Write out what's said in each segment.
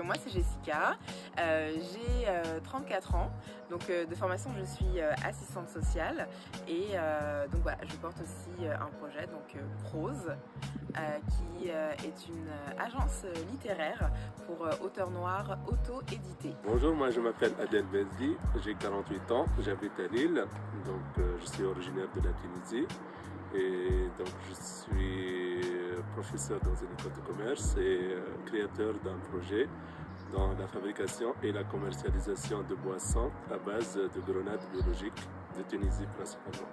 moi c'est Jessica, j'ai 34 ans, donc de formation je suis assistante sociale et donc voilà, je porte aussi un projet, donc Prose, qui est une agence littéraire pour auteurs noirs auto-édités. Bonjour, moi je m'appelle Adel Bezdi, j'ai 48 ans, j'habite à Lille, donc je suis originaire de la Tunisie et donc je suis professeur dans une école de commerce et créateur d'un projet dans la fabrication et la commercialisation de boissons à base de grenades biologiques de Tunisie principalement.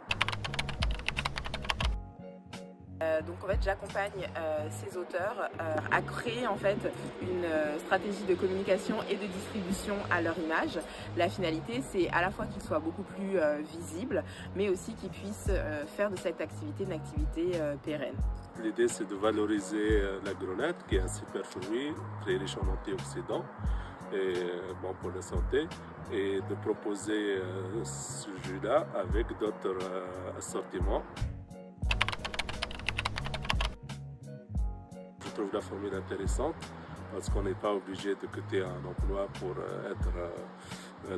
Donc en fait j'accompagne ces auteurs à créer en fait une stratégie de communication et de distribution à leur image. La finalité c'est à la fois qu'ils soient beaucoup plus visibles mais aussi qu'ils puissent faire de cette activité une activité pérenne. L'idée c'est de valoriser la grenade qui est un super fruit très riche en antioxydants et bon pour la santé et de proposer ce jus-là avec d'autres assortiments. Je trouve la formule intéressante parce qu'on n'est pas obligé de quitter un emploi pour être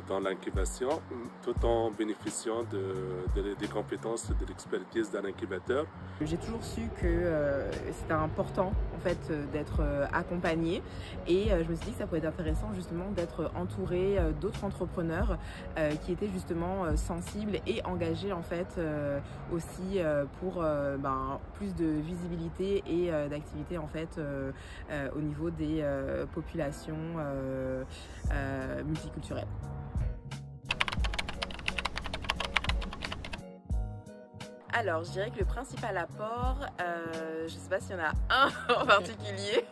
dans l'incubation tout en bénéficiant des compétences et de l'expertise d'un incubateur. J'ai toujours su que c'était important en fait d'être accompagné et je me suis dit que ça pouvait être intéressant justement d'être entouré d'autres entrepreneurs qui étaient justement sensibles et engagés en fait aussi pour plus de visibilité et d'activité en fait au niveau des populations multiculturelles. Alors, je dirais que le principal apport, je ne sais pas s'il y en a un en particulier,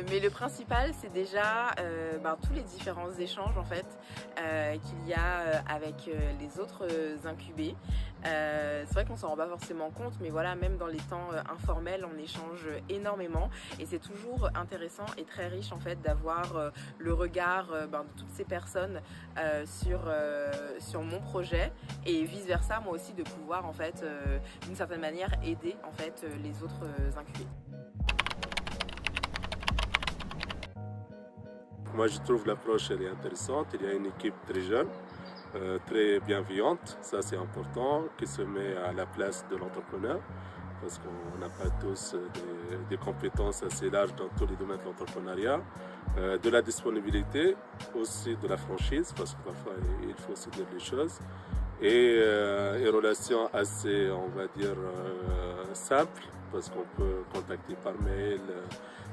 mais le principal, c'est déjà tous les différents échanges en fait qu'il y a avec les autres incubés. C'est vrai qu'on s'en rend pas forcément compte, mais voilà, même dans les temps informels, on échange énormément et c'est toujours intéressant et très riche en fait d'avoir le regard de toutes ces personnes sur mon projet et vice versa, moi aussi de pouvoir en fait d'une certaine manière aider en fait les autres incubés. Moi je trouve l'approche elle est intéressante, il y a une équipe très jeune, très bienveillante, ça c'est important, qui se met à la place de l'entrepreneur parce qu'on n'a pas tous des compétences assez larges dans tous les domaines de l'entrepreneuriat, de la disponibilité, aussi de la franchise parce que parfois il faut se dire les choses et une relation assez, on va dire, simple parce qu'on peut contacter par mail,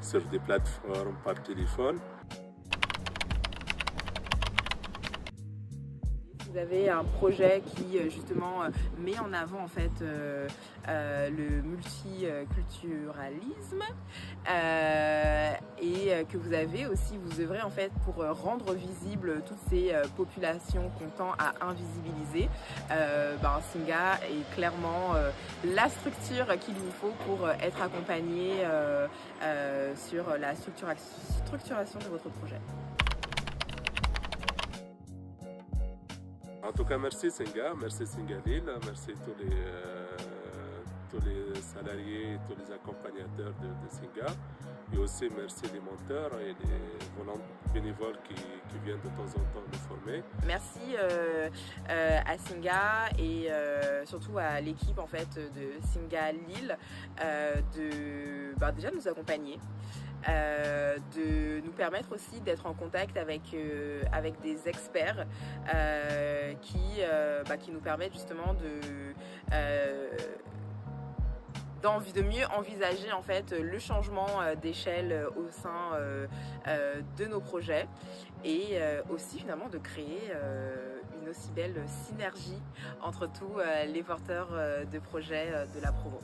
sur des plateformes, par téléphone. Vous avez un projet qui justement met en avant en fait le multiculturalisme et que vous avez aussi, vous œuvrez en fait pour rendre visibles toutes ces populations qu'on tend à invisibiliser. Singa est clairement la structure qu'il vous faut pour être accompagné sur la structuration de votre projet. En tout cas, merci Singa, merci Singa Lille, merci tous les salariés, tous les accompagnateurs de Singa et aussi merci les menteurs et les bénévoles qui viennent de temps en temps nous former. Merci à Singa et surtout à l'équipe en fait de Singa Lille déjà de nous accompagner. De nous permettre aussi d'être en contact avec des experts qui nous permettent justement de mieux envisager en fait le changement d'échelle au sein de nos projets et aussi finalement de créer une aussi belle synergie entre tous les porteurs de projets de la promo.